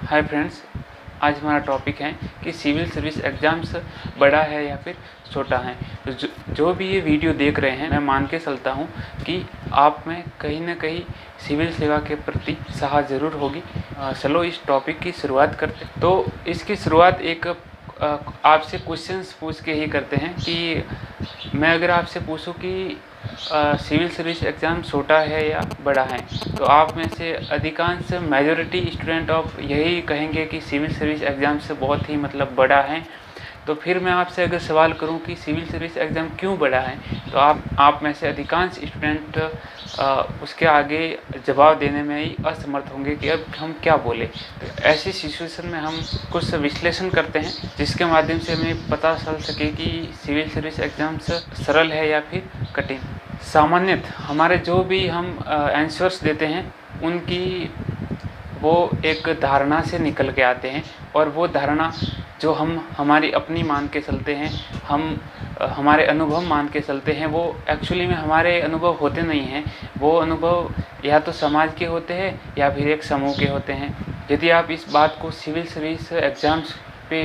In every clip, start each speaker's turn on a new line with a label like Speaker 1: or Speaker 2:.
Speaker 1: Hi friends, आज हमारा topic है कि सिविल सर्विस एग्ज़ाम्स बड़ा है या फिर छोटा है। तो जो भी ये वीडियो देख रहे हैं, मैं मान के चलता हूँ कि आप में कहीं ना कहीं सिविल सेवा के प्रति चाह ज़रूर होगी। चलो इस टॉपिक की शुरुआत करते। तो इसकी शुरुआत एक आपसे क्वेश्चंस पूछ के ही करते हैं कि मैं अगर आपसे पूछूं कि सिविल सर्विस एग्ज़ाम छोटा है या बड़ा है, तो आप में से अधिकांश मेजॉरिटी स्टूडेंट ऑफ यही कहेंगे कि सिविल सर्विस एग्ज़ाम से बहुत ही बड़ा है। तो फिर मैं आपसे अगर सवाल करूं कि सिविल सर्विस एग्ज़ाम क्यों बड़ा है, तो आप में से अधिकांश स्टूडेंट उसके आगे जवाब देने में ही असमर्थ होंगे कि अब हम क्या बोले। तो ऐसी सिचुएशन में हम कुछ विश्लेषण करते हैं जिसके माध्यम से हमें पता चल सके कि सिविल सर्विस एग्ज़ाम्स सरल है या फिर कठिन। सामान्यतः हमारे जो भी हम आंसर्स देते हैं उनकी वो एक धारणा से निकल के आते हैं, और वो धारणा जो हम हमारी अपनी मान के चलते हैं, हम हमारे अनुभव मान के चलते हैं, वो एक्चुअली में हमारे अनुभव होते नहीं हैं। वो अनुभव या तो समाज के होते हैं या फिर एक समूह के होते हैं। यदि आप इस बात को सिविल सर्विस एग्ज़ाम्स पे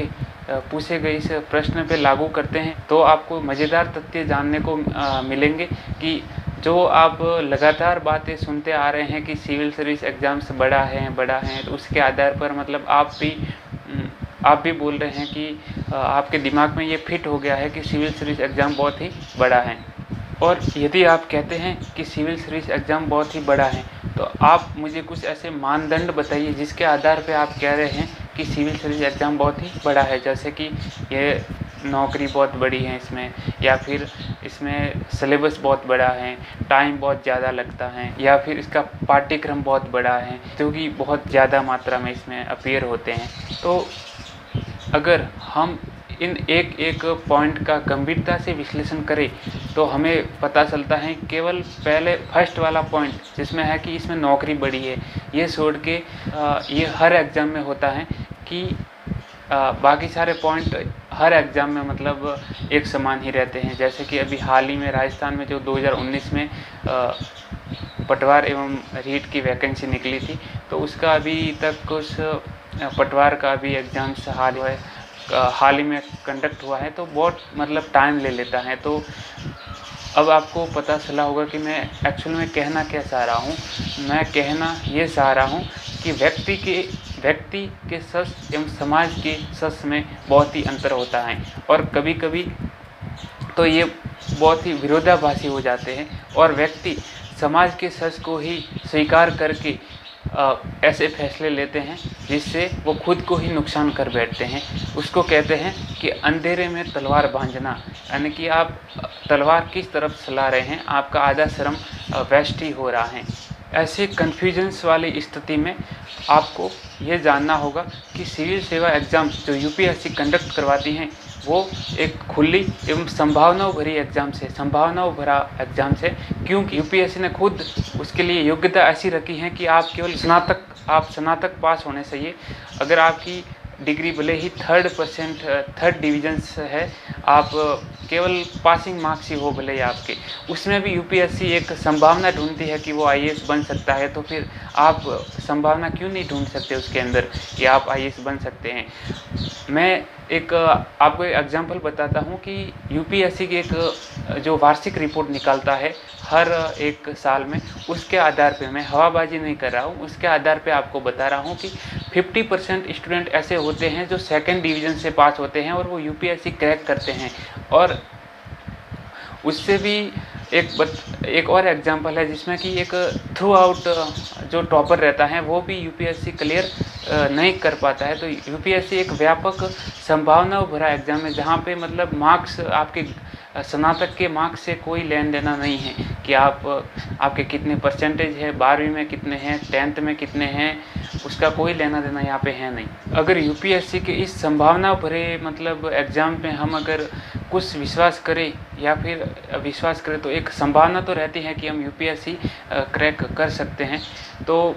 Speaker 1: पूछे गए इस प्रश्न पे लागू करते हैं तो आपको मज़ेदार तथ्य जानने को मिलेंगे कि जो आप लगातार बातें सुनते आ रहे हैं कि सिविल सर्विस एग्ज़ाम्स बड़ा है, तो उसके आधार पर आप भी बोल रहे हैं कि आपके दिमाग में ये फिट हो गया है कि सिविल सर्विस एग्ज़ाम बहुत ही बड़ा है। और यदि आप कहते हैं कि सिविल सर्विस एग्ज़ाम बहुत ही बड़ा है, तो आप मुझे कुछ ऐसे मानदंड बताइए जिसके आधार पे आप कह रहे हैं कि सिविल सर्विस एग्ज़ाम बहुत ही बड़ा है। जैसे कि ये नौकरी बहुत बड़ी है इसमें, या फिर इसमें सिलेबस बहुत बड़ा है, टाइम बहुत ज़्यादा लगता है, या फिर इसका पाठ्यक्रम बहुत बड़ा है क्योंकि बहुत ज़्यादा मात्रा में इसमें अपीयर होते हैं। तो अगर हम इन एक पॉइंट का गंभीरता से विश्लेषण करें तो हमें पता चलता है केवल पहले फर्स्ट वाला पॉइंट जिसमें है कि इसमें नौकरी बड़ी है, ये छोड़ के ये हर एग्ज़ाम में होता है कि बाकी सारे पॉइंट हर एग्ज़ाम में एक समान ही रहते हैं। जैसे कि अभी हाल ही में राजस्थान में जो 2019 में पटवार एवं रीट की वैकेंसी निकली थी, तो उसका अभी तक कुछ पटवार का भी एग्ज़ाम हाल ही में कंडक्ट हुआ है, तो बहुत टाइम ले लेता है। तो अब आपको पता चला होगा कि मैं एक्चुअल में कहना क्या चाह रहा हूँ। मैं कहना ये चाह रहा हूँ कि व्यक्ति के सच एवं समाज के सच में बहुत ही अंतर होता है, और कभी कभी तो ये बहुत ही विरोधाभासी हो जाते हैं, और व्यक्ति समाज के सच को ही स्वीकार करके ऐसे फैसले लेते हैं जिससे वो खुद को ही नुकसान कर बैठते हैं। उसको कहते हैं कि अंधेरे में तलवार भांजना, यानी कि आप तलवार किस तरफ चला रहे हैं, आपका आधा श्रम वेस्ट ही हो रहा है। ऐसे कन्फ्यूजन्स वाली स्थिति में आपको ये जानना होगा कि सिविल सेवा एग्ज़ाम जो यूपीएससी कंडक्ट करवाती हैं वो एक खुली एवं संभावनाओं भरा एग्ज़ाम से, क्योंकि यूपीएससी ने खुद उसके लिए योग्यता ऐसी रखी है कि आप केवल स्नातक पास होने चाहिए। अगर आपकी डिग्री भले ही थर्ड डिवीजन है, आप केवल पासिंग मार्क्स ही हो भले ही आपके, उसमें भी यूपीएससी एक संभावना ढूंढती है कि वो आईएएस बन सकता है। तो फिर आप संभावना क्यों नहीं ढूंढ सकते उसके अंदर कि आप आईएएस बन सकते हैं। मैं आपको एक एग्जांपल बताता हूँ कि यूपीएससी की एक जो वार्षिक रिपोर्ट निकालता है हर एक साल में, उसके आधार पे, मैं हवाबाजी नहीं कर रहा हूँ, उसके आधार पे आपको बता रहा हूँ कि 50% स्टूडेंट ऐसे होते हैं जो सेकंड डिवीज़न से पास होते हैं और वो यूपीएससी क्रैक करते हैं। और उससे भी एक और एग्जांपल है जिसमें कि एक थ्रू आउट जो टॉपर रहता है वो भी यूपीएससी क्लियर नहीं कर पाता है। तो यूपीएससी एक व्यापक संभावनाओं भरा एग्ज़ाम है जहाँ पे मार्क्स आपके स्नातक के मार्क्स से कोई लेन देना नहीं है कि आपके कितने परसेंटेज है, 12वीं में कितने हैं, 10th में कितने हैं, उसका कोई लेना देना यहाँ पे है नहीं। अगर यूपीएससी के इस संभावना भरे एग्ज़ाम में हम अगर कुछ विश्वास करें या फिर विश्वास करें तो एक संभावना तो रहती है कि हम यूपीएससी क्रैक कर सकते हैं। तो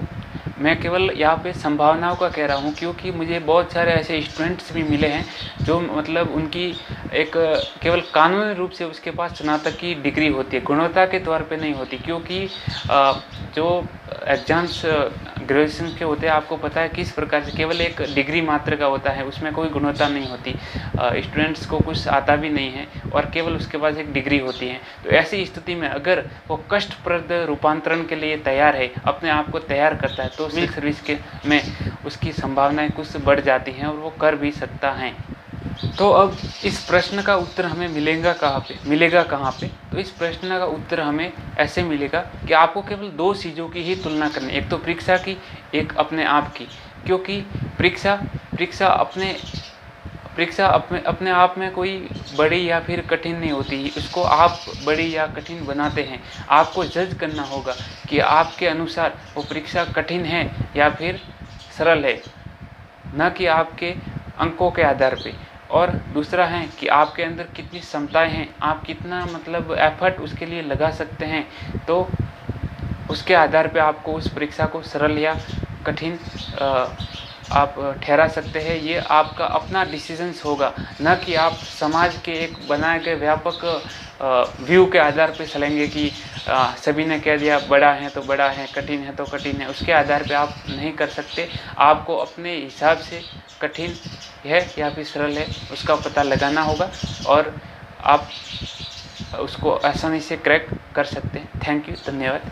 Speaker 1: मैं केवल यहाँ पे संभावनाओं का कह रहा हूँ क्योंकि मुझे बहुत सारे ऐसे स्टूडेंट्स भी मिले हैं जो उनकी एक केवल कानूनी रूप से उसके पास स्नातक की डिग्री होती है, गुणवत्ता के तौर पे नहीं होती, क्योंकि जो एग्ज़ाम्स ग्रेजुएशन के होते हैं, आपको पता है किस प्रकार से केवल एक डिग्री मात्र का होता है, उसमें कोई गुणवत्ता नहीं होती। स्टूडेंट्स को कुछ आता भी नहीं है और केवल उसके पास एक डिग्री होती है। तो ऐसी स्थिति में अगर वो कष्टप्रद रूपांतरण के लिए तैयार है, अपने आप को तैयार करता है, तो सिविल सर्विस के में उसकी संभावनाएं कुछ बढ़ जाती हैं और वो कर भी सकता है। तो अब इस प्रश्न का उत्तर हमें मिलेगा कहाँ पे? तो इस प्रश्न का उत्तर हमें ऐसे मिलेगा कि आपको केवल 2 चीज़ों की ही तुलना करनी है, एक तो परीक्षा की, एक अपने आप की। क्योंकि परीक्षा अपने आप में कोई बड़ी या फिर कठिन नहीं होती, उसको आप बड़ी या कठिन बनाते हैं। आपको जज करना होगा कि आपके अनुसार वो परीक्षा कठिन है या फिर सरल है, न कि आपके अंकों के आधार पे। और दूसरा है कि आपके अंदर कितनी क्षमताएं हैं, आप कितना एफर्ट उसके लिए लगा सकते हैं। तो उसके आधार पे आपको उस परीक्षा को सरल या कठिन आप ठहरा सकते हैं। ये आपका अपना डिसीजंस होगा, न कि आप समाज के एक बनाए गए व्यापक व्यू के आधार पे चलेंगे कि सभी ने कह दिया बड़ा है तो बड़ा है, कठिन है तो कठिन है। उसके आधार पे आप नहीं कर सकते। आपको अपने हिसाब से कठिन है या फिर सरल है उसका पता लगाना होगा और आप उसको आसानी से क्रैक कर सकते हैं। थैंक यू, धन्यवाद।